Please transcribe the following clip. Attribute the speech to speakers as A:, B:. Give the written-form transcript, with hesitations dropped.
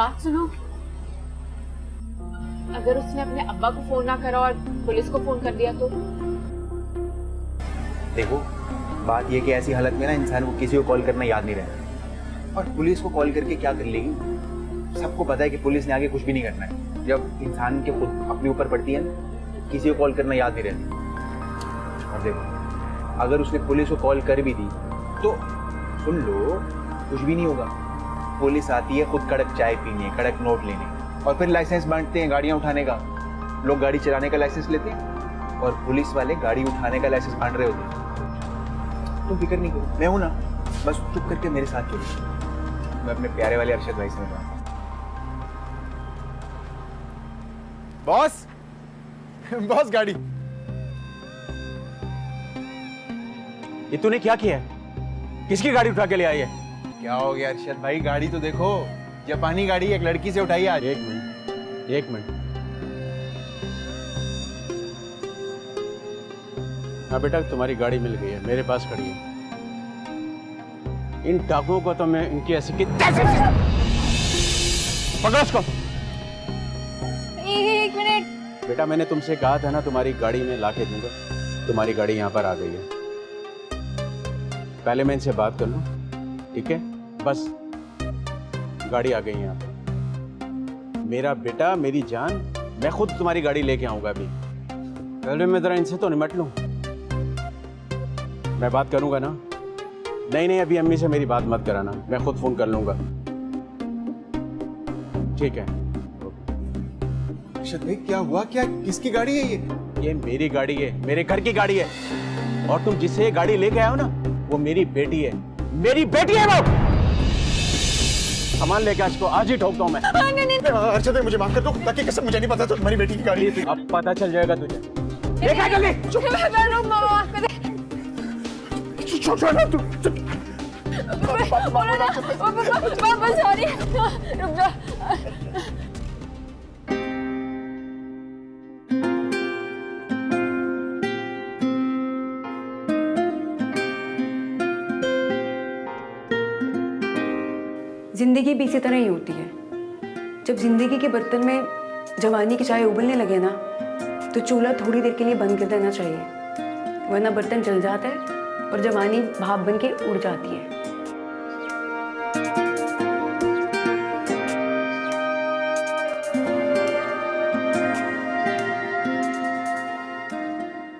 A: बात सुनो, अगर उसने अपने अब्बा को फोन ना करा और पुलिस को फोन कर दिया तो?
B: देखो, बात ये कि ऐसी हालत में ना इंसान को किसी को कॉल करना याद नहीं रहता, और पुलिस को कॉल करके क्या कर लेगी? सबको पता है कि पुलिस ने आगे कुछ भी नहीं करना है। जब इंसान के खुद अपने ऊपर पड़ती है ना, किसी को कॉल करना याद नहीं रहती। और देखो, अगर उसने पुलिस को कॉल कर भी दी तो सुन लो, कुछ भी नहीं होगा। पुलिस आती है खुद कड़क चाय पीने, कड़क नोट लेने, और फिर लाइसेंस बांटते हैं गाड़ियां उठाने का। लोग गाड़ी चलाने का लाइसेंस लेते हैं और पुलिस वाले गाड़ी उठाने का लाइसेंस बांट रहे होते हैं। तुम फिक्र नहीं करो, मैं हूं ना, बस चुप करके मेरे साथ चलो। मैं अपने प्यारे वाले अरशद भाई से मिलता हूं।
C: बॉस बॉस गाड़ी।
D: ये तूने क्या किया है? किसकी गाड़ी उठा के ले आई है?
C: क्या हो गया अरशद भाई, गाड़ी तो देखो, जापानी गाड़ी एक लड़की से उठाई आज।
D: एक मिनट। हाँ बेटा, तुम्हारी गाड़ी मिल गई है, मेरे पास खड़ी है। इन डाकुओं को तो मैं इनकी ऐसी की पकड़ो उसको।
A: एक मिनट
D: बेटा, मैंने तुमसे कहा था ना तुम्हारी गाड़ी में लाके दूंगा। तुम्हारी गाड़ी यहाँ पर आ गई है। पहले मैं इनसे बात कर लूं, ठीक है? बस गाड़ी आ गई है यहाँ पर। मेरा बेटा, मेरी जान, मैं खुद तुम्हारी गाड़ी लेके आऊंगा अभी। पहले मैं जरा इनसे तो निमट लूं। मैं बात करूंगा ना। नहीं, अभी अम्मी से मेरी बात मत कराना, मैं खुद फोन कर लूंगा। ठीक है।
C: अरशद भाई क्या हुआ? क्या किसकी गाड़ी है ये?
D: ये मेरी गाड़ी है, मेरे घर की गाड़ी है। और तुम जिससे ये गाड़ी लेके आए हो ना, वो मेरी बेटी है। मेरी बेटी है वो। सामान लेके इसको आज ही ठोकता हूँ मैं।
C: अरशद भाई मुझे माफ कर दो, ताकि कसम मुझे नहीं पता था तुम्हारी बेटी की गाड़ी है।
D: अब पता चल जाएगा तुझे। देखा जल्दी।
A: सॉरी, रुक जा।
E: जिंदगी भी इसी तरह ही होती है। जब जिंदगी के बर्तन में जवानी की चाय उबलने लगे ना, तो चूल्हा थोड़ी देर के लिए बंद कर देना चाहिए, वरना बर्तन जल जाता है और जवानी भाप बन के उड़ जाती है।